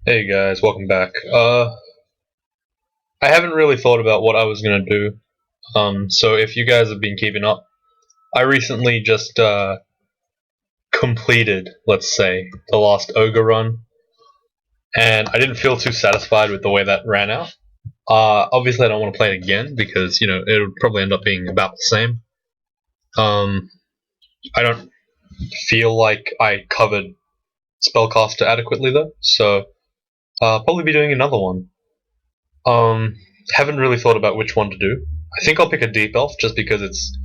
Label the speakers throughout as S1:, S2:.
S1: Hey guys, welcome back. I haven't really thought about what I was gonna do. So if you guys have been keeping up, I recently just completed, let's say, the last ogre run, and I didn't feel too satisfied with the way that ran out. Obviously, I don't want to play it again because it would probably end up being about the same. Um, I don't feel like I covered spellcaster adequately though, so I'll probably be doing another one. Haven't really thought about which one to do. I think I'll pick a deep elf just because it's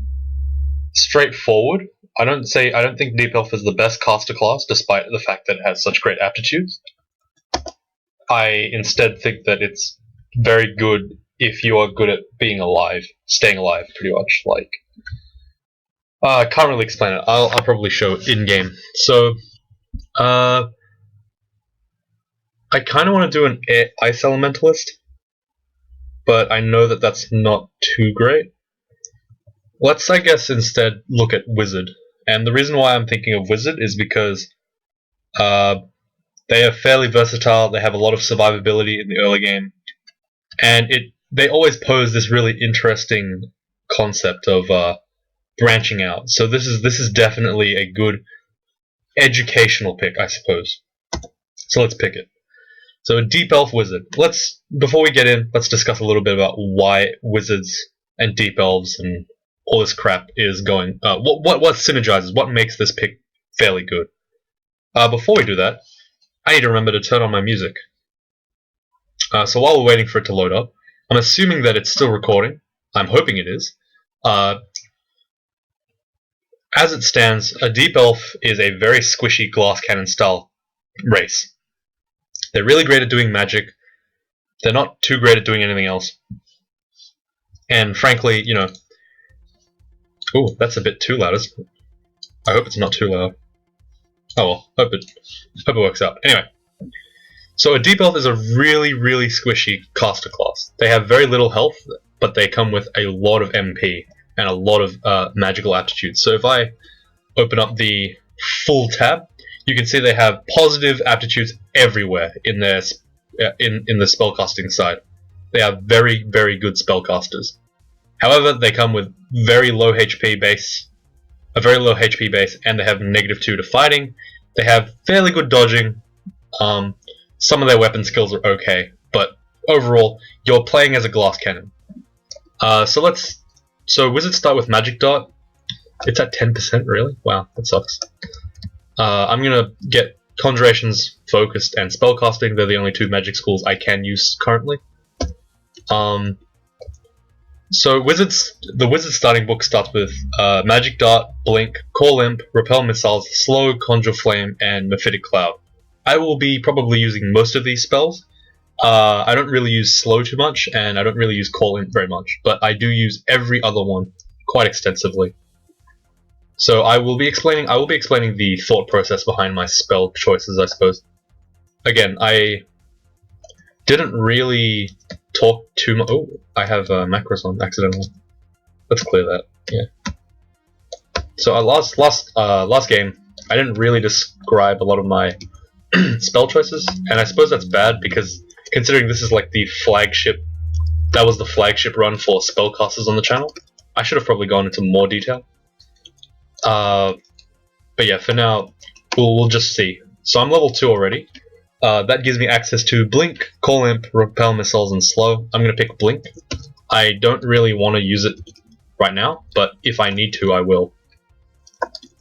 S1: straightforward. I don't think deep elf is the best caster class, despite the fact that it has such great aptitudes. I instead think that it's very good if you are good at being alive, staying alive, pretty much. I can't really explain it. I'll probably show it in game. So, I kind of want to do an ice elementalist, but I know that that's not too great. Let's, I guess, instead look at Wizard. And the reason why I'm thinking of Wizard is because they are fairly versatile, they have a lot of survivability in the early game, and they always pose this really interesting concept of branching out. So this is definitely a good educational pick, I suppose. So let's pick it. So a deep elf wizard. Before we get in, let's discuss a little bit about why wizards and deep elves and all this crap is going. What synergizes? What makes this pick fairly good? Before we do that, I need to remember to turn on my music. So while we're waiting for it to load up, I'm assuming that it's still recording. I'm hoping it is. As it stands, a deep elf is a very squishy glass cannon style race. They're really great at doing magic. They're not too great at doing anything else. And frankly, ooh, that's a bit too loud, isn't it? I hope it's not too loud. Oh well, hope it works out. Anyway, so a deep elf is a really, really squishy caster class. They have very little health, but they come with a lot of MP and a lot of magical aptitudes. So if I open up the full tab, you can see they have positive aptitudes everywhere in their in the spellcasting side. They are very, very good spellcasters. However, they come with very low HP base, and they have -2 to fighting. They have fairly good dodging. Some of their weapon skills are okay, but overall, you're playing as a glass cannon. So wizards start with magic dart. It's at 10%, really? Wow, that sucks. I'm gonna get conjurations, focused, and spellcasting. They're the only two magic schools I can use currently. So the wizard starting book starts with magic dart, blink, call imp, repel missiles, slow, conjure flame, and mephitic cloud. I will be probably using most of these spells. I don't really use slow too much, and I don't really use call imp very much, but I do use every other one quite extensively. So I will be explaining the thought process behind my spell choices, I suppose. Again, I didn't really talk too much. Oh, I have macros on accidentally. Let's clear that. Yeah. So last game, I didn't really describe a lot of my spell choices, and I suppose that's bad because considering this is like the flagship run for spellcasters on the channel, I should have probably gone into more detail. But yeah, for now, we'll just see. So I'm level 2 already. That gives me access to Blink, Call Imp, Repel Missiles, and Slow. I'm going to pick Blink. I don't really want to use it right now, but if I need to, I will.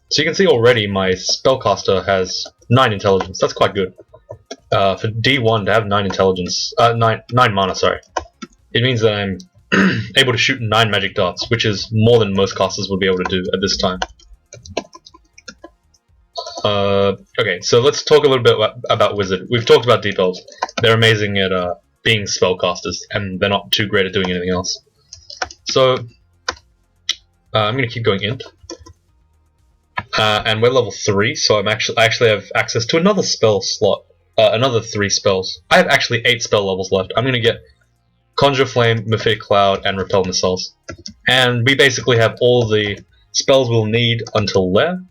S1: So you can see already my Spellcaster has 9 intelligence. That's quite good. For D1 to have 9 intelligence, 9 mana, sorry. It means that I'm able to shoot 9 magic darts, which is more than most casters would be able to do at this time. Okay, so let's talk a little bit about Wizard. We've talked about Deep Elves. They're amazing at being spellcasters, and they're not too great at doing anything else. So, I'm going to keep going int. And we're level 3, so I actually have access to another spell slot. Another 3 spells. I have actually 8 spell levels left. I'm going to get Conjure Flame, Mephitic Cloud, and Repel Missiles. And we basically have all the spells we'll need until there.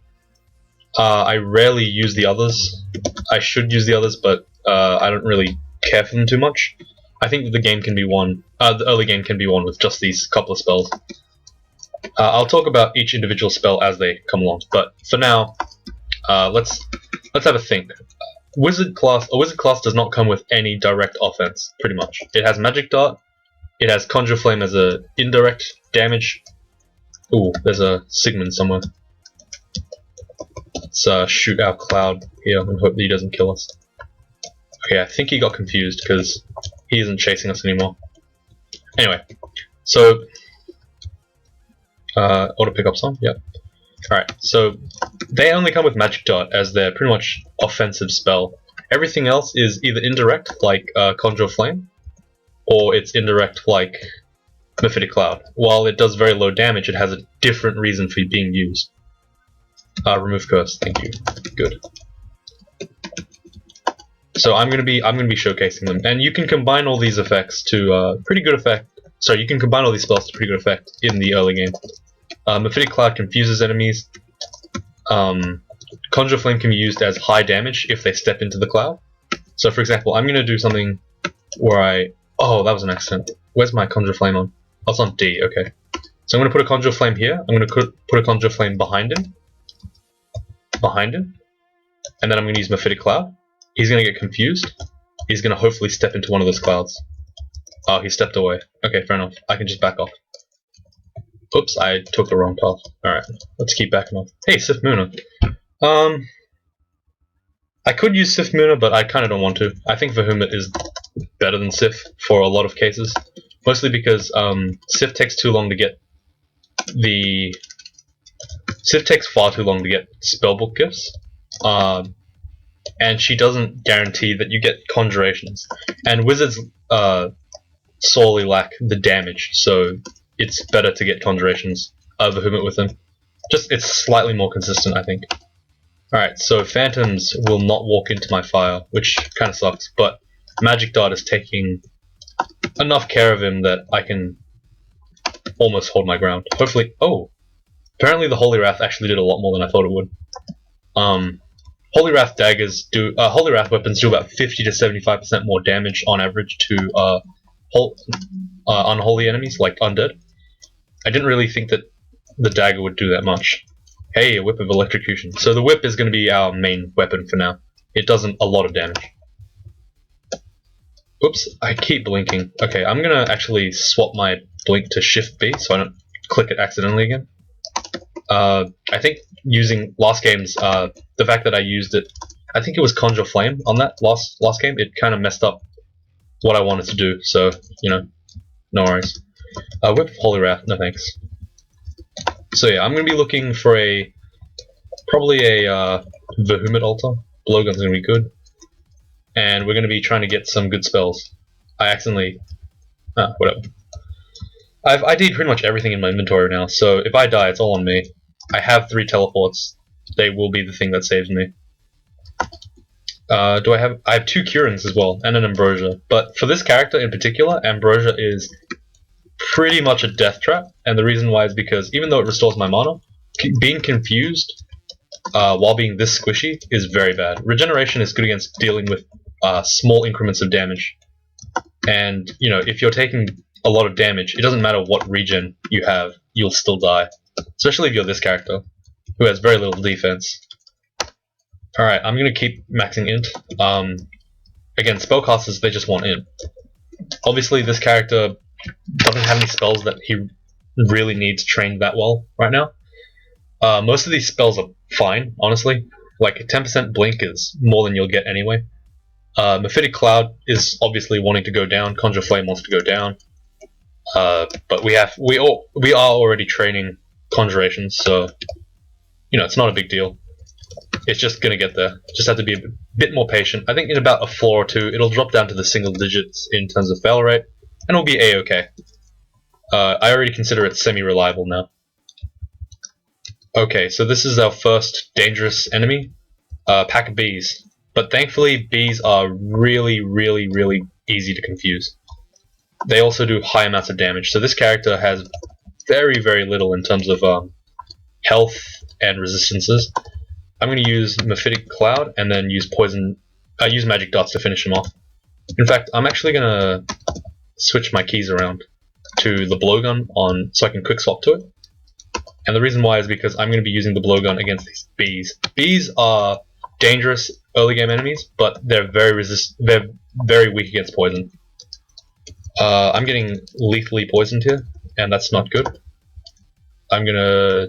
S1: I rarely use the others. I should use the others, but I don't really care for them too much. I think that the game can be won. The early game can be won with just these couple of spells. I'll talk about each individual spell as they come along, but for now, let's have a think. A wizard class does not come with any direct offense, pretty much. It has Magic Dart, it has Conjure Flame as a indirect damage. Ooh, there's a Sigmund somewhere. Let's shoot our Cloud here and hope that he doesn't kill us. Okay, I think he got confused because he isn't chasing us anymore. Anyway, so auto pick up song, yep. Alright, so they only come with Magic Dart as their pretty much offensive spell. Everything else is either indirect, like Conjure Flame, or it's indirect, like Mephitic Cloud. While it does very low damage, it has a different reason for being used. Remove Curse, thank you. Good. So I'm gonna be showcasing them, and you can combine all these effects to pretty good effect. Sorry, you can combine all these spells to pretty good effect in the early game. Mephitic Cloud confuses enemies. Conjure Flame can be used as high damage if they step into the cloud. So for example, I'm gonna do something where oh, that was an accident. Where's my Conjure Flame on? Oh, it's on D, okay. So I'm gonna put a Conjure Flame here, I'm gonna put a Conjure Flame behind him, and then I'm gonna use Mephitic Cloud. He's gonna get confused. He's gonna hopefully step into one of those clouds. Oh, he stepped away. Okay, fair enough. I can just back off. Oops, I took the wrong path. Alright, let's keep backing off. Hey, Sif Muna. I could use Sif Muna, but I kinda don't want to. I think Vehement is better than Sif for a lot of cases. Mostly because Sif takes too long to get Sif takes far too long to get spellbook gifts. And she doesn't guarantee that you get conjurations. And wizards sorely lack the damage, so it's better to get conjurations Vehement with them. Just it's slightly more consistent, I think. Alright, so phantoms will not walk into my fire, which kinda sucks, but Magic Dart is taking enough care of him that I can almost hold my ground. Hopefully. Oh! Apparently the Holy Wrath actually did a lot more than I thought it would. Holy Wrath daggers do Holy Wrath weapons do about 50 to 75% more damage on average to unholy enemies like undead. I didn't really think that the dagger would do that much. Hey, a whip of electrocution. So the whip is going to be our main weapon for now. It does a lot of damage. Oops, I keep blinking. Okay, I'm going to actually swap my blink to Shift B so I don't click it accidentally again. I think using last game's, the fact that I used it, I think it was Conjure Flame on that last game, it kind of messed up what I wanted to do, so, you know, no worries. Whip of Holy Wrath, no thanks. So yeah, I'm going to be looking for probably a Vehement altar. Blowgun's going to be good. And we're going to be trying to get some good spells. I accidentally, whatever. I did pretty much everything in my inventory now, so if I die, it's all on me. I have 3 teleports. They will be the thing that saves me. I have 2 Curins as well, and an Ambrosia. But for this character in particular, Ambrosia is pretty much a death trap, and the reason why is because even though it restores my mana, being confused while being this squishy is very bad. Regeneration is good against dealing with small increments of damage. And, you know, if you're taking a lot of damage, it doesn't matter what regen you have, you'll still die. Especially if you're this character, who has very little defense. Alright, I'm gonna keep maxing int. Again, spellcasters, they just want int. Obviously, this character doesn't have any spells that he really needs trained that well right now. Most of these spells are fine, honestly. Like, 10% blink is more than you'll get anyway. Mephitic Cloud is obviously wanting to go down, Conjure Flame wants to go down. But we are already training conjurations, so you know it's not a big deal. It's just gonna get there. Just have to be a bit more patient. I think in about a floor or 2, it'll drop down to the single digits in terms of fail rate, and it'll be a-okay. I already consider it semi-reliable now. Okay, so this is our first dangerous enemy, pack of bees. But thankfully, bees are really, really, really easy to confuse. They also do high amounts of damage, so this character has very, very little in terms of health and resistances. I'm going to use Mephitic Cloud and then use Poison use magic dots to finish him off. In fact, I'm actually gonna switch my keys around to the blowgun on so I can quick swap to it. And the reason why is because I'm going to be using the blowgun against these bees. Bees are dangerous early game enemies, but they're very weak against poison. I'm getting lethally poisoned here, and that's not good. I'm gonna...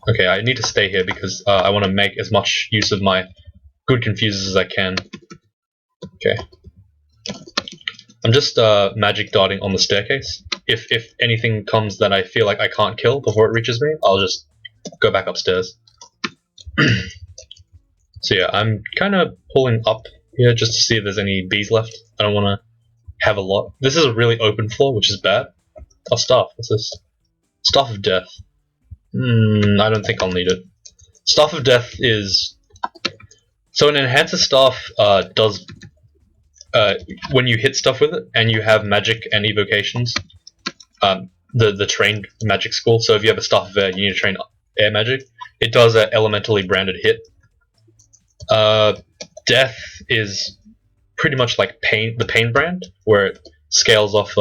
S1: Okay, I need to stay here because I want to make as much use of my good confusers as I can. Okay. I'm just magic darting on the staircase. If anything comes that I feel like I can't kill before it reaches me, I'll just go back upstairs. So yeah, I'm kind of pulling up here just to see if there's any bees left. I don't want to have a lot. This is a really open floor, which is bad. Oh, staff. What's this? Staff of Death. I don't think I'll need it. Staff of Death is... So an enhancer staff does... when you hit stuff with it, and you have magic and evocations, the trained magic school, so if you have a staff of air, you need to train air magic, it does an elementally branded hit. Death is pretty much like the pain brand, where it scales off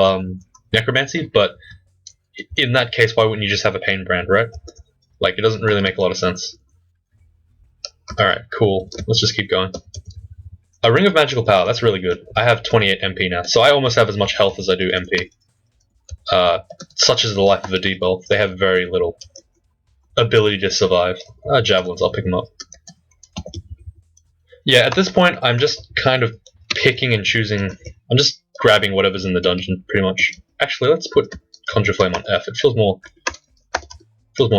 S1: necromancy, but in that case, why wouldn't you just have a pain brand, right? Like, it doesn't really make a lot of sense. Alright, cool. Let's just keep going. A Ring of Magical Power, that's really good. I have 28 MP now, so I almost have as much health as I do MP. Such is the life of a deep elf. They have very little ability to survive. Javelins, I'll pick them up. Yeah, at this point, I'm just kind of picking and choosing. I'm just grabbing whatever's in the dungeon, pretty much. Actually, let's put Conjure Flame on F. It feels more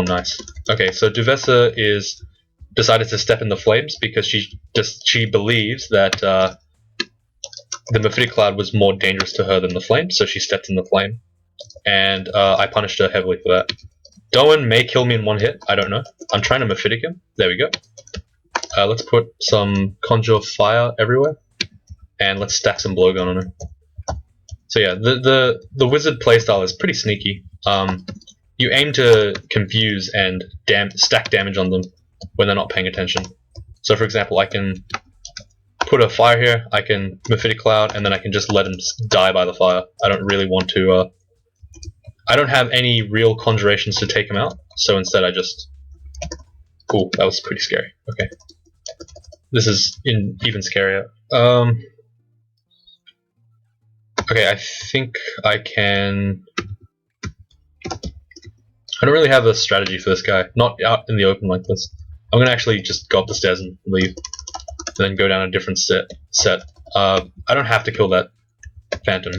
S1: nice. Okay, so DeWz is decided to step in the flames because she believes that the Mephitic Cloud was more dangerous to her than the flame, so she stepped in the flame, and I punished her heavily for that. DeWz may kill me in one hit, I don't know. I'm trying to Mephitic him. There we go. Let's put some Conjure Fire everywhere, and let's stack some Blowgun on her. So yeah, the wizard playstyle is pretty sneaky. You aim to confuse and stack damage on them when they're not paying attention. So for example, I can put a fire here, I can Mephitic Cloud, and then I can just let them die by the fire. I don't really want to... I don't have any real conjurations to take him out, so instead I just... Cool, that was pretty scary. Okay. This is even scarier. Okay, I think I can... I don't really have a strategy for this guy, not out in the open like this. I'm gonna actually just go up the stairs and leave, and then go down a different set. I don't have to kill that phantom.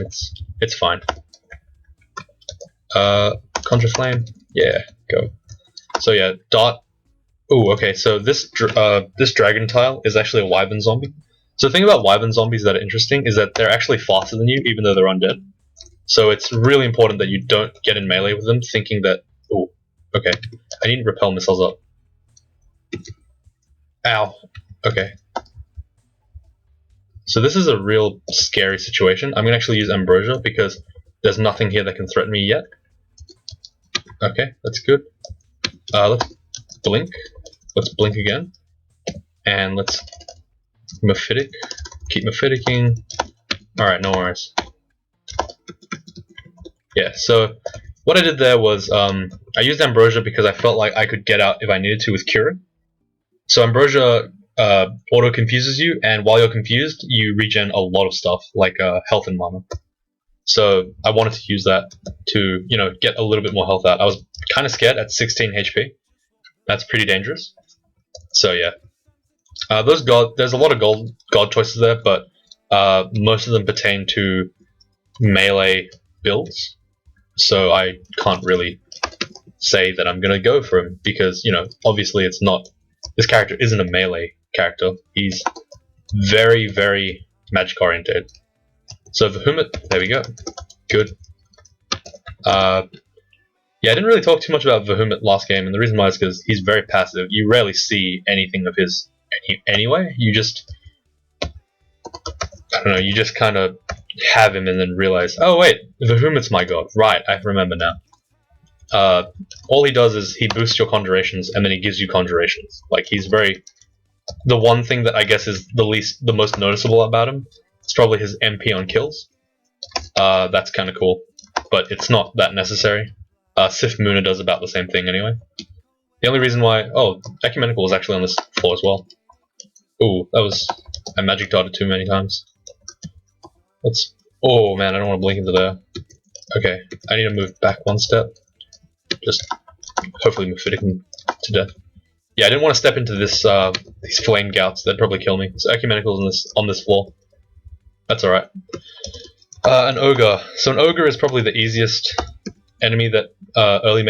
S1: It's fine. Conjure Flame. Yeah, go. So yeah, dot. Ooh, okay. So this dragon tile is actually a wyvern zombie. So the thing about wyvern zombies that are interesting is that they're actually faster than you, even though they're undead. So it's really important that you don't get in melee with them, thinking that. Ooh, okay. I need to repel missiles up. Ow. Okay. So this is a real scary situation. I'm going to actually use Ambrosia because there's nothing here that can threaten me yet. Okay, that's good. Let's blink. Let's blink again. And let's Mephitic. Keep Mephiticking. Alright, no worries. Yeah, so what I did there was I used Ambrosia because I felt like I could get out if I needed to with Cure. So Ambrosia auto confuses you, and while you're confused, you regen a lot of stuff like health and mana. So I wanted to use that to, you know, get a little bit more health out. I was kind of scared at 16 HP. That's pretty dangerous. So yeah, there's a lot of god choices there, but most of them pertain to melee builds. So I can't really say that I'm gonna go for him because, you know, obviously it's not. This character isn't a melee character. He's very, very magic oriented. So Vehemot, there we go. Good. Yeah, I didn't really talk too much about Vehemot last game, and the reason why is because he's very passive. You rarely see anything of his anyway. You just, I don't know, you just kind of have him and then realize, oh wait, Vehemot's my god. Right, I remember now. All he does is he boosts your conjurations and then he gives you conjurations. Like, he's very The one thing that I guess is the most noticeable about him is probably his MP on kills. That's kind of cool, but it's not that necessary. Sif Muna does about the same thing anyway. The only reason why... Oh, Ecumenical was actually on this floor as well. Ooh, that was... I magic dotted too many times. Let's... Oh man, I don't want to blink into there. Okay, I need to move back one step. Just hopefully mephitic him to death. Yeah, I didn't want to step into this these flame gouts. That'd probably kill me. So Ecumenical's on this floor. That's alright. An ogre. So an ogre is probably the easiest enemy that early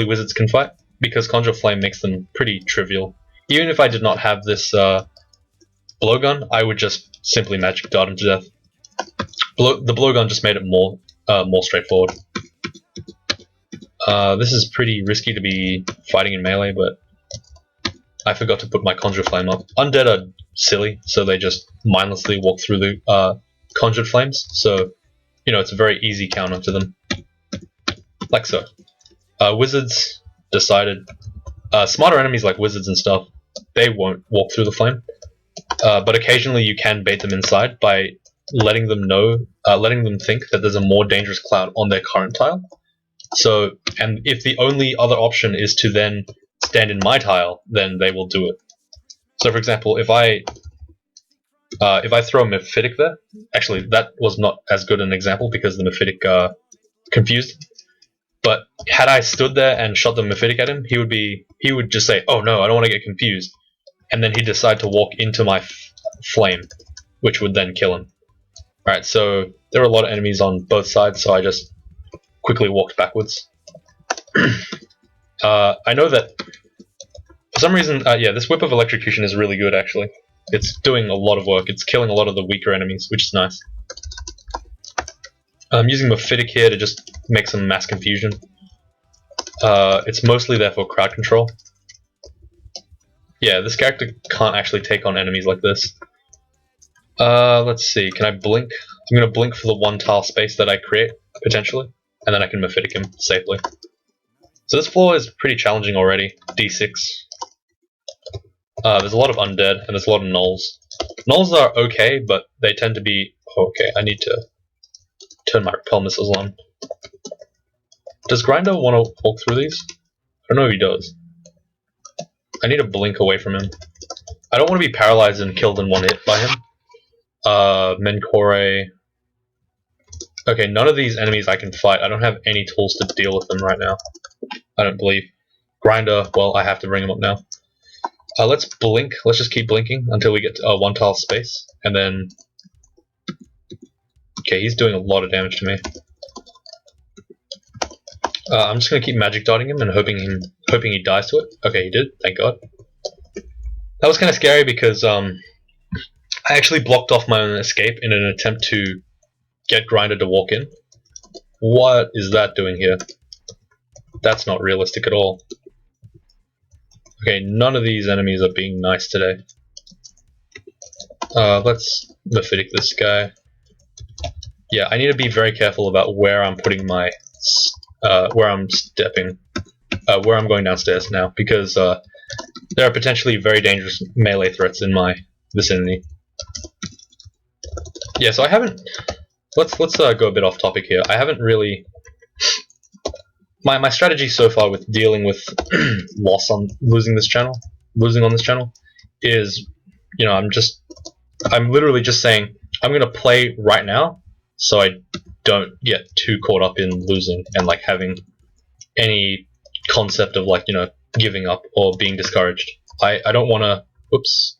S1: wizards can fight, because Conjure Flame makes them pretty trivial. Even if I did not have this blowgun, I would just simply magic dart him to death. The blowgun just made it more straightforward. This is pretty risky to be fighting in melee, but I forgot to put my Conjure Flame up. Undead are silly, so they just mindlessly walk through the Conjured Flames, so, you know, it's a very easy counter to them. Like so. Wizards decided... smarter enemies like wizards and stuff, they won't walk through the flame, but occasionally you can bait them inside by letting them think that there's a more dangerous cloud on their current tile. So, and if the only other option is to then stand in my tile, then they will do it. So, for example, if I throw a Mephitic there, actually that was not as good an example because the Mephitic confused him. But had I stood there and shot the Mephitic at him, he would just say, "Oh no, I don't want to get confused," and then he'd decide to walk into my flame, which would then kill him. Alright, so there were a lot of enemies on both sides, so I just quickly walked backwards. I know that for some reason, yeah, this Whip of Electrocution is really good actually. It's doing a lot of work. It's killing a lot of the weaker enemies, which is nice. I'm using Mephitic here to just make some mass confusion. It's mostly there for crowd control. Yeah, this character can't actually take on enemies like this. Let's see, can I blink? I'm going to blink for the one tile space that I create, potentially, and then I can Mephitic him safely. So this floor is pretty challenging already, D6. There's a lot of undead, and there's a lot of gnolls. Gnolls are okay, but they tend to be... Oh, okay, I need to turn my repel missiles on. Does Grinder want to walk through these? I don't know if he does. I need to blink away from him. I don't want to be paralyzed and killed in one hit by him. Mencore. Okay, none of these enemies I can fight. I don't have any tools to deal with them right now. I don't believe. Grinder, well, I have to bring him up now. Let's blink. Let's just keep blinking until we get to one tile space, and then... Okay, he's doing a lot of damage to me. I'm just gonna keep magic dotting him and hoping he dies to it. Okay, he did. Thank God. That was kind of scary because I actually blocked off my own escape in an attempt to get Grinder to walk in. What is that doing here? That's not realistic at all. Okay, none of these enemies are being nice today. Let's Mephitic this guy. Yeah, I need to be very careful about where I'm putting my... where I'm stepping. Where I'm going downstairs now, because there are potentially very dangerous melee threats in my vicinity. Yeah, so I haven't... Let's go a bit off topic here. I haven't really... My strategy so far with dealing with losing on this channel, is, you know, I'm literally just saying, I'm gonna play right now, so I don't get too caught up in losing and like having any concept of like, you know, giving up or being discouraged. I don't want to... Whoops.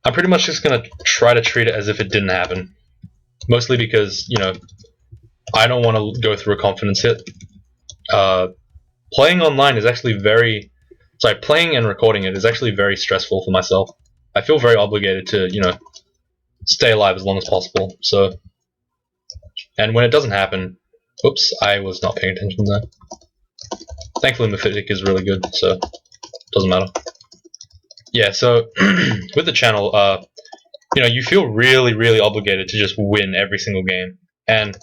S1: I'm pretty much just gonna try to treat it as if it didn't happen. Mostly because, you know, I don't want to go through a confidence hit. Playing online is actually playing and recording it is actually very stressful for myself. I feel very obligated to, you know, stay alive as long as possible, so... And when it doesn't happen... Oops, I was not paying attention there. Thankfully Mephitic is really good, so... doesn't matter. Yeah, so... with the channel, you know, you feel really, really obligated to just win every single game. And,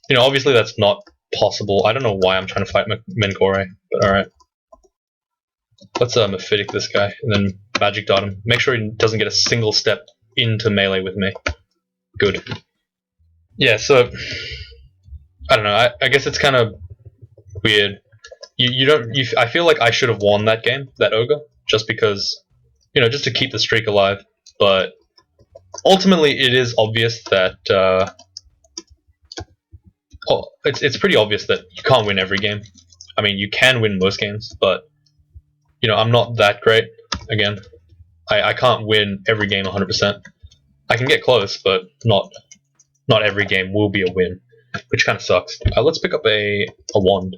S1: you know, obviously that's not possible. I don't know why I'm trying to fight Mencore, but alright. Let's Mephitic this guy, and then Magic Dot him. Make sure he doesn't get a single step into melee with me. Good. Yeah, so I don't know. I guess it's kind of weird. I feel like I should have won that game, that ogre, just because, just to keep the streak alive. But ultimately, it is obvious that it's pretty obvious that you can't win every game. I mean, you can win most games, but I'm not that great. Again, I can't win every game 100%. I can get close, but not every game will be a win, which kind of sucks. Let's pick up a wand,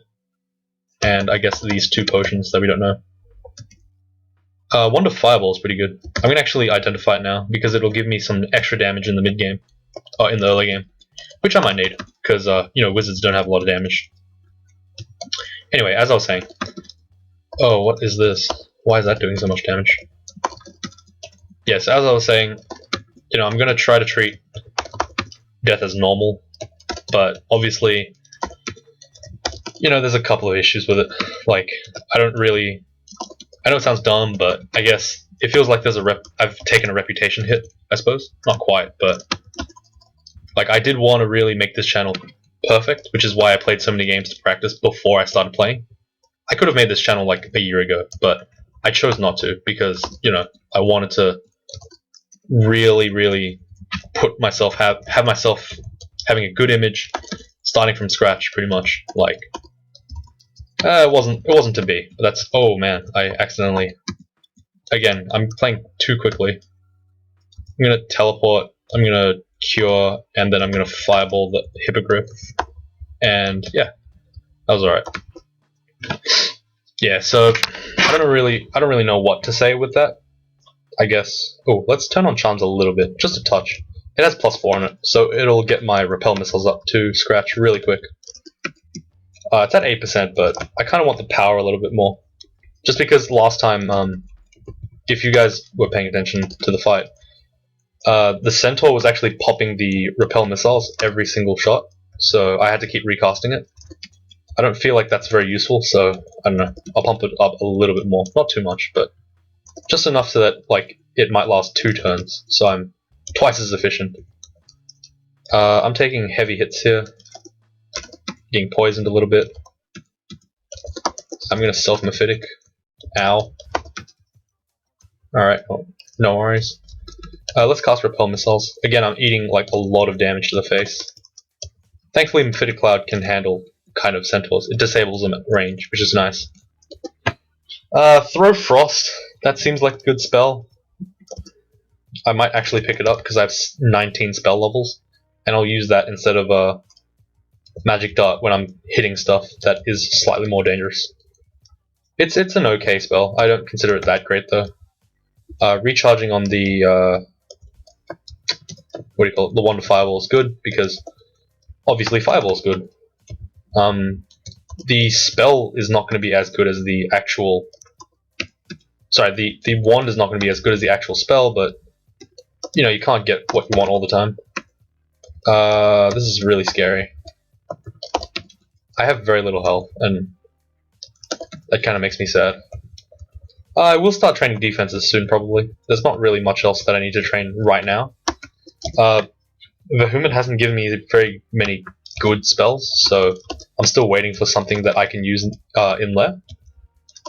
S1: and I guess these 2 potions that we don't know. Wand of Fireball is pretty good. I'm gonna actually identify it now because it'll give me some extra damage in the mid game, or in the early game, which I might need because wizards don't have a lot of damage. Anyway, as I was saying, oh, what is this? Why is that doing so much damage? Yes, as I was saying, I'm gonna try to treat death as normal, but obviously, there's a couple of issues with it. Like, I know it sounds dumb, but I guess it feels like I've taken a reputation hit, I suppose. Not quite, but like, I did want to really make this channel perfect, which is why I played so many games to practice before I started playing. I could have made this channel like a year ago, but I chose not to because, I wanted to really put myself, have myself having a good image, starting from scratch, pretty much. Like, it wasn't to be. But oh man, I accidentally. Again, I'm playing too quickly. I'm gonna teleport. I'm gonna cure, and then I'm gonna fireball the Hippogriff. And yeah, that was alright. Yeah, so I don't really know what to say with that. I guess. Oh, let's turn on charms a little bit, just a touch. It has +4 on it, so it'll get my repel missiles up to scratch really quick. It's at 8%, but I kind of want the power a little bit more. Just because last time, if you guys were paying attention to the fight, the Centaur was actually popping the repel missiles every single shot, so I had to keep recasting it. I don't feel like that's very useful, so I don't know. I'll pump it up a little bit more. Not too much, but just enough so that it might last 2 turns, so I'm twice as efficient. I'm taking heavy hits here. Getting poisoned a little bit. I'm gonna self-mephitic. Ow. Alright, well, no worries. Let's cast Repel Missiles. Again, I'm eating a lot of damage to the face. Thankfully, Mephitic Cloud can handle kind of Centaurs. It disables them at range, which is nice. Throw Frost. That seems like a good spell. I might actually pick it up because I have 19 spell levels, and I'll use that instead of Magic Dart when I'm hitting stuff that is slightly more dangerous. It's an okay spell. I don't consider it that great though. Recharging on the the Wand of Fireball is good because obviously Fireball is good. The spell is not going to be as good as the actual. Sorry, the wand is not going to be as good as the actual spell, but you can't get what you want all the time. This is really scary. I have very little health, and that kind of makes me sad. I will start training defenses soon, probably. There's not really much else that I need to train right now. Vehement hasn't given me very many good spells, so I'm still waiting for something that I can use in Lair.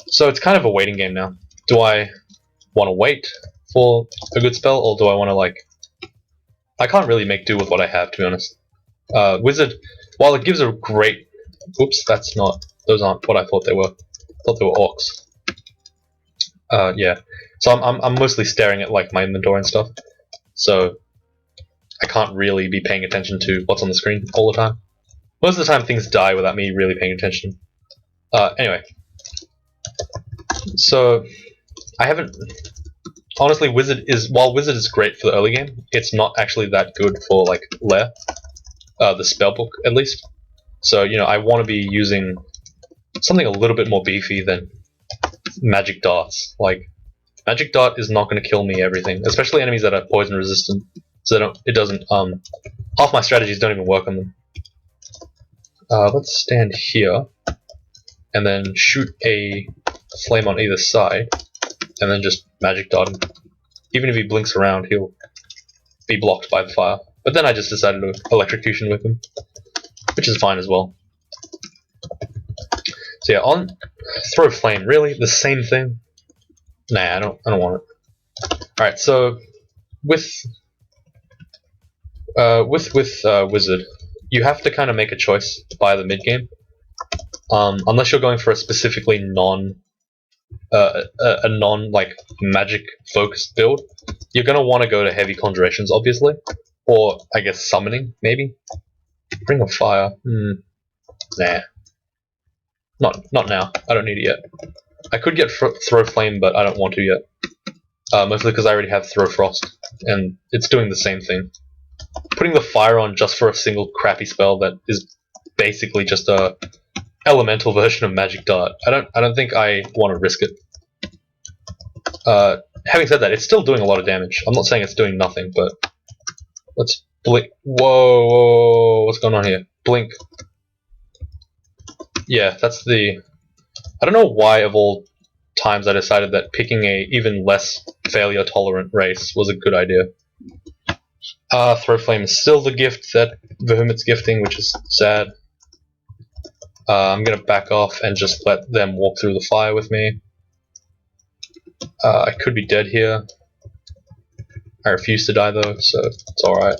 S1: So it's kind of a waiting game now. Do I want to wait for a good spell, or do I want to I can't really make do with what I have, to be honest. Wizard, while it gives a great... Oops, those aren't what I thought they were. I thought they were orcs. Yeah. So I'm mostly staring at my inventory and stuff. So I can't really be paying attention to what's on the screen all the time. Most of the time things die without me really paying attention. Anyway. So I haven't... Honestly, while Wizard is great for the early game, it's not actually that good for Lair. The spellbook, at least. So, I want to be using something a little bit more beefy than Magic Darts. Magic Dart is not going to kill me everything, especially enemies that are poison resistant. So it doesn't, half my strategies don't even work on them. Let's stand here, and then shoot a flame on either side, and then just magic dot him. Even if he blinks around, he'll be blocked by the fire. But then I just decided to electrocution whip him, which is fine as well. So yeah, on throw flame, really the same thing. Nah, I don't want it. All right, so with wizard, you have to kind of make a choice by the mid game, unless you're going for a specifically non like magic focused build. You're gonna want to go to heavy conjurations, obviously, or I guess summoning maybe. Ring of Fire. Nah. Not now. I don't need it yet. I could get Throw Flame, but I don't want to yet. Mostly because I already have Throw Frost, and it's doing the same thing. Putting the fire on just for a single crappy spell that is basically just a elemental version of Magic Dart. I don't think I want to risk it. Having said that, it's still doing a lot of damage. I'm not saying it's doing nothing, but let's blink. Whoa, what's going on here? Blink. Yeah, that's the... I don't know why of all times I decided that picking a even less failure tolerant race was a good idea. Throw Flame is still the gift that Vehement's gifting, which is sad. I'm gonna back off and just let them walk through the fire with me. I could be dead here. I refuse to die though, so it's alright.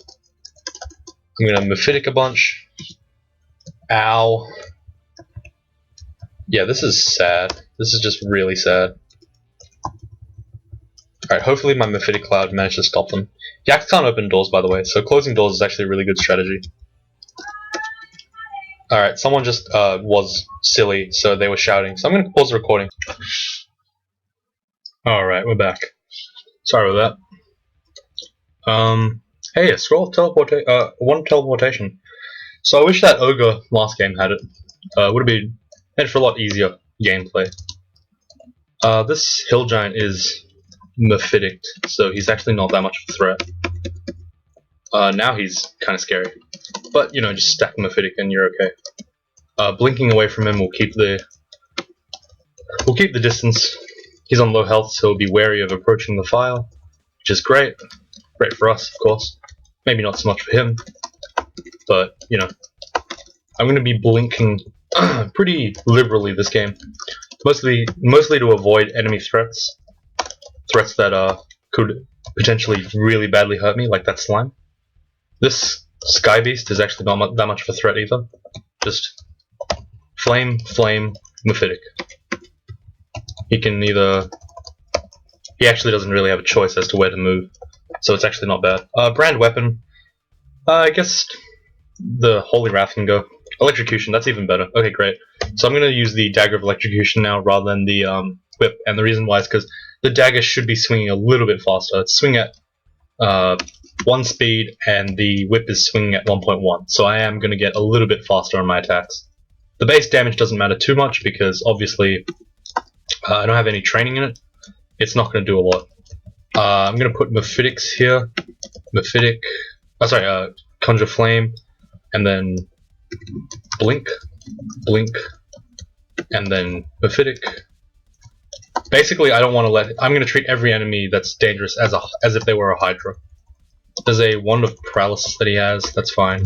S1: I'm gonna Mephitic a bunch. Ow. Yeah, this is sad. This is just really sad. Alright, hopefully my Mephitic Cloud managed to stop them. Yaks can't open doors, by the way, so closing doors is actually a really good strategy. Alright, someone just was silly, so they were shouting. So I'm going to pause the recording. Alright, we're back. Sorry about that. Hey, a scroll one teleportation. So I wish that Ogre last game had it. Would have been made for a lot easier gameplay. This Hill Giant is Mephitic, so he's actually not that much of a threat. Now he's kind of scary. But, you know, just stack Mephitic and you're okay. Blinking away from him will keep the distance. He's on low health, so he'll be wary of approaching the fire, which is great. Great for us, of course. Maybe not so much for him, but, you know. I'm going to be blinking pretty liberally this game. Mostly to avoid enemy threats. Threats that could potentially really badly hurt me, like that slime. This Sky Beast is actually not that much of a threat either. Just flame, Mephitic. He can either... He actually doesn't really have a choice as to where to move, so it's actually not bad. Brand Weapon. I guess the Holy Wrath can go. Electrocution, that's even better. Okay, great. So I'm going to use the Dagger of Electrocution now rather than the Whip, and the reason why is because the dagger should be swinging a little bit faster. It's swinging at 1 speed, and the whip is swinging at 1.1, so I am going to get a little bit faster on my attacks. The base damage doesn't matter too much because obviously I don't have any training in it. It's not going to do a lot. I'm going to put Mephitics here. Mephitic, Conjure Flame, and then Blink, and then Mephitic. Basically, I don't want to I'm going to treat every enemy that's dangerous as if they were a Hydra. There's a Wand of Paralysis that he has, that's fine.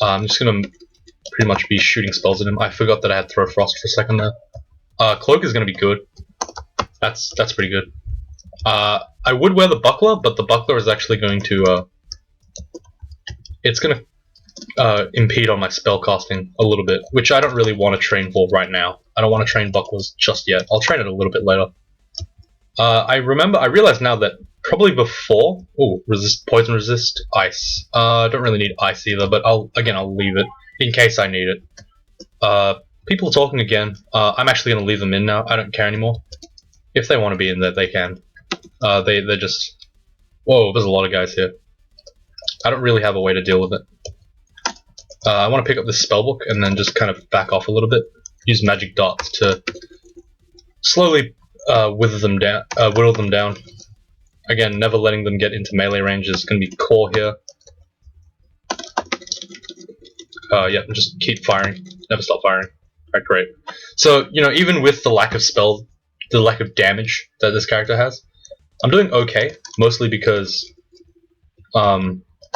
S1: I'm just going to pretty much be shooting spells at him. I forgot that I had Throw Frost for a second there. Cloak is going to be good. That's pretty good. I would wear the Buckler, but the Buckler is actually going to... it's going to impede on my spell casting a little bit, which I don't really want to train for right now. I don't want to train Bucklers just yet. I'll train it a little bit later. I realize now that probably before... Ooh, Poison Resist, Ice. Don't really need Ice either, but I'll leave it in case I need it. People are talking again. I'm actually going to leave them in now. I don't care anymore. If they want to be in there, they can. They're just... Whoa, there's a lot of guys here. I don't really have a way to deal with it. I want to pick up this spellbook and then just kind of back off a little bit. Use magic dots to slowly whittle them down. Again, never letting them get into melee range is going to be core here. Yeah, just keep firing. Never stop firing. Alright, great. So, you know, even with the lack of spell the lack of damage that this character has. I'm doing okay, mostly because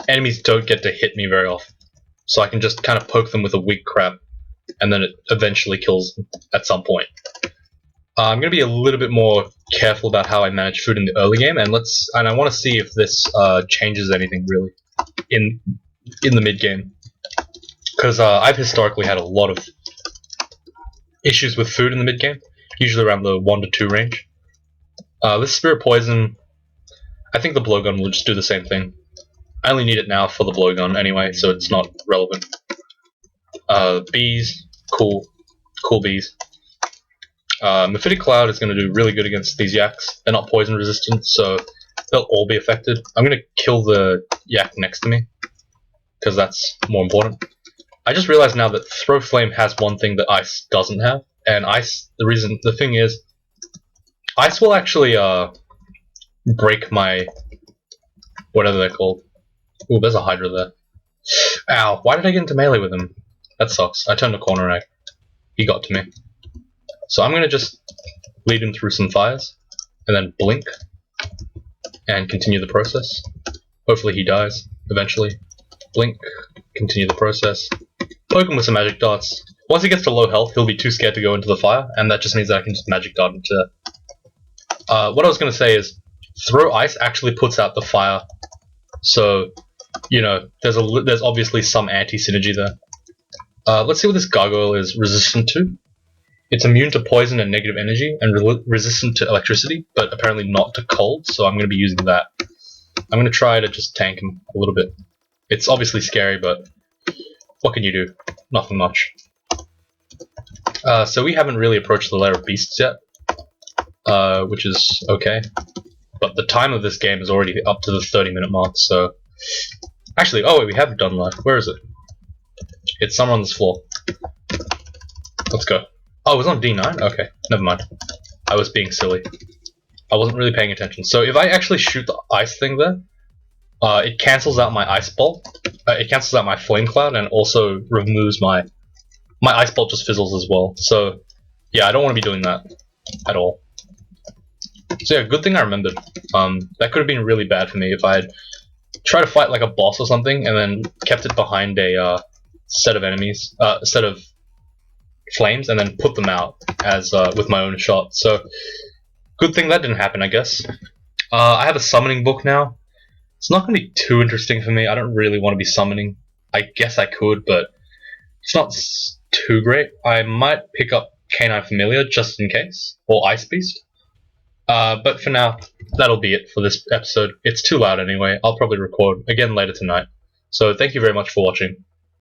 S1: enemies don't get to hit me very often. So I can just kind of poke them with a weak crap, and then it eventually kills them at some point. I'm going to be a little bit more careful about how I manage food in the early game, and I want to see if this changes anything really in the mid game, because I've historically had a lot of issues with food in the mid game, usually around the 1 to 2 range. This Spirit Poison, I think the blowgun will just do the same thing. I only need it now for the blowgun anyway, so it's not relevant. Bees, cool bees. Mephitic Cloud is going to do really good against these yaks. They're not poison resistant, so they'll all be affected. I'm going to kill the yak next to me, because that's more important. I just realized now that Throw Flame has one thing that Ice doesn't have, and the thing is, Ice will actually break my, whatever they're called. Ooh, there's a Hydra there. Ow, why did I get into melee with him? That sucks. I turned a corner and he got to me. So I'm going to just lead him through some fires, and then blink, and continue the process. Hopefully he dies, eventually. Blink, continue the process. Poke him with some magic darts. Once he gets to low health, he'll be too scared to go into the fire, and that just means that I can just magic dart into that. What I was going to say is, Throw Ice actually puts out the fire, so, you know, there's obviously some anti-synergy there. Let's see what this gargoyle is resistant to. It's immune to poison and negative energy, and resistant to electricity, but apparently not to cold, so I'm going to be using that. I'm going to try to just tank him a little bit. It's obviously scary, but what can you do? Nothing much. So we haven't really approached the lair of beasts yet, which is okay. But the time of this game is already up to the 30-minute mark, so... Actually, oh wait, we have done live. Where is it? It's somewhere on this floor. Let's go. Oh, it was on D9? Okay, never mind. I was being silly. I wasn't really paying attention. So if I actually shoot the ice thing there, it cancels out my ice bolt. It cancels out my flame cloud, and also removes my ice bolt just fizzles as well. So yeah, I don't want to be doing that at all. So yeah, good thing I remembered. That could have been really bad for me if I had tried to fight like a boss or something and then kept it behind a set of enemies, set of flames, and then put them out as with my own shot. So good thing that didn't happen, I guess. I have a summoning book now. It's not going to be too interesting for me. I don't really want to be summoning. I guess I could, but it's not too great. I might pick up Canine Familiar just in case, or Ice Beast. But for now, that'll be it for this episode. It's too loud anyway. I'll probably record again later tonight. So thank you very much for watching.